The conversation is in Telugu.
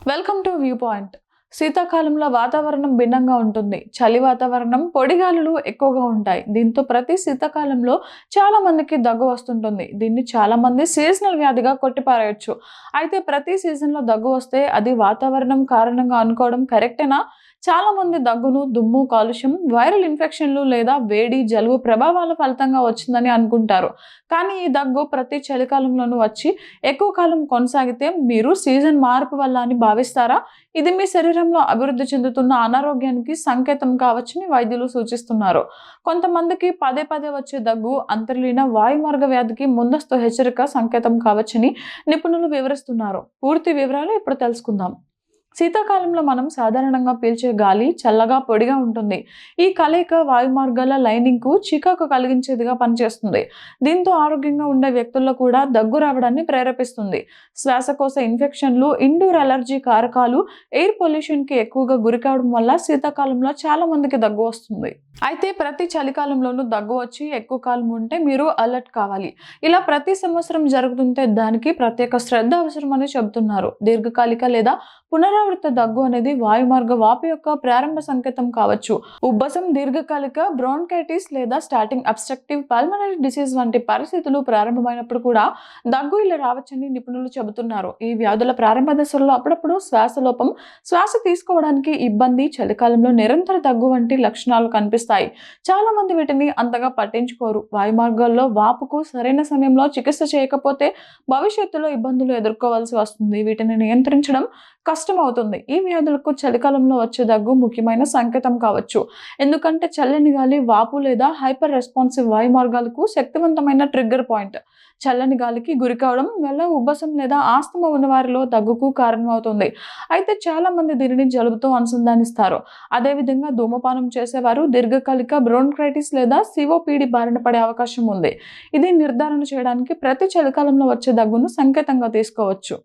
Welcome to view point. శీతాకాలంలో వాతావరణం భిన్నంగా ఉంటుంది. చలి వాతావరణం, పొడిగాలులు ఎక్కువగా ఉంటాయి. దీంతో ప్రతి శీతాకాలంలో చాలా మందికి దగ్గు వస్తుంటుంది. దీన్ని చాలా మంది సీజనల్ వ్యాధిగా కొట్టిపారేయొచ్చు. అయితే ప్రతి సీజన్లో దగ్గు వస్తే అది వాతావరణం కారణంగా అనుకోవడం కరెక్టేనా? చాలా మంది దగ్గును దుమ్ము, కాలుష్యం, వైరల్ ఇన్ఫెక్షన్లు లేదా వేడి, జలుబు ప్రభావాల ఫలితంగా వచ్చిందని అనుకుంటారు. కానీ ఈ దగ్గు ప్రతి చలికాలంలోనూ వచ్చి ఎక్కువ కాలం కొనసాగితే మీరు సీజన్ మార్పు వల్ల అని భావిస్తారా? ఇది మీ శరీరంలో అభివృద్ధి చెందుతున్న అనారోగ్యానికి సంకేతం కావచ్చని వైద్యులు సూచిస్తున్నారు. కొంతమందికి పదే పదే వచ్చే దగ్గు అంతర్లీన వాయుమార్గ వ్యాధికి ముందస్తు హెచ్చరిక సంకేతం కావచ్చని నిపుణులు వివరిస్తున్నారు. పూర్తి వివరాలు ఇప్పుడు తెలుసుకుందాం. శీతాకాలంలో మనం సాధారణంగా పీల్చే గాలి చల్లగా, పొడిగా ఉంటుంది. ఈ కలయిక వాయుమార్గాల లైనింగ్కు చికాకు కలిగించేదిగా పనిచేస్తుంది. దీంతో ఆరోగ్యంగా ఉండే వ్యక్తుల్లో కూడా దగ్గు రావడాన్ని ప్రేరేపిస్తుంది. శ్వాసకోశ ఇన్ఫెక్షన్లు, ఇండోర్ అలర్జీ కారకాలు, ఎయిర్ పొల్యూషన్కి ఎక్కువగా గురికావడం వల్ల శీతాకాలంలో చాలా మందికి దగ్గు వస్తుంది. అయితే ప్రతి చలికాలంలోనూ దగ్గు వచ్చి ఎక్కువ కాలం ఉంటే మీరు అలర్ట్ కావాలి. ఇలా ప్రతి సంవత్సరం జరుగుతుంటే దానికి ప్రత్యేక శ్రద్ధ అవసరమని చెబుతున్నారు. దీర్ఘకాలిక లేదా పునరావృత దగ్గు అనేది వాయుమార్గ వాపు యొక్క ప్రారంభ సంకేతం కావచ్చు. ఉబ్బసం, దీర్ఘకాలిక బ్రోన్కైటిస్ లేదా స్టార్టింగ్ అబ్స్ట్రక్టివ్ పల్మనరీ డిసీజ్ వంటి పరిస్థితులు ప్రారంభమైనప్పుడు కూడా దగ్గు ఇలా రావచ్చని నిపుణులు చెబుతున్నారు. ఈ వ్యాధుల ప్రారంభ దశల్లో అప్పుడప్పుడు శ్వాసలోపం, శ్వాస తీసుకోవడానికి ఇబ్బంది, చలికాలంలో నిరంతర దగ్గు వంటి లక్షణాలు కనిపిస్తాయి. చాలా మంది వీటిని అంతగా పట్టించుకోరు. వాయుమార్గాల్లో వాపుకు సరైన సమయంలో చికిత్స చేయకపోతే భవిష్యత్తులో ఇబ్బందులు ఎదుర్కోవాల్సి వస్తుంది. వీటిని నియంత్రించడం కష్టమవుతుంది. ఈ వ్యాధులకు చలికాలంలో వచ్చే దగ్గు ముఖ్యమైన సంకేతం కావచ్చు. ఎందుకంటే చల్లని గాలి వాపు లేదా హైపర్ రెస్పాన్సివ్ వాయుమార్గాలకు శక్తివంతమైన ట్రిగ్గర్ పాయింట్. చల్లని గాలికి గురికావడం వల్ల ఉబ్బసం లేదా ఆస్తమా ఉన్న వారిలో దగ్గుకు కారణమవుతుంది. అయితే చాలా మంది దీనిని జలుబుతో అనుసంధానిస్తారు. అదేవిధంగా ధూమపానం చేసేవారు దీర్ఘకాలిక బ్రోన్కైటిస్ లేదా సిఓపిడి బారిన పడే అవకాశం ఉంది. ఇది నిర్ధారణ చేయడానికి ప్రతి చలికాలంలో వచ్చే దగ్గును సంకేతంగా తీసుకోవచ్చు.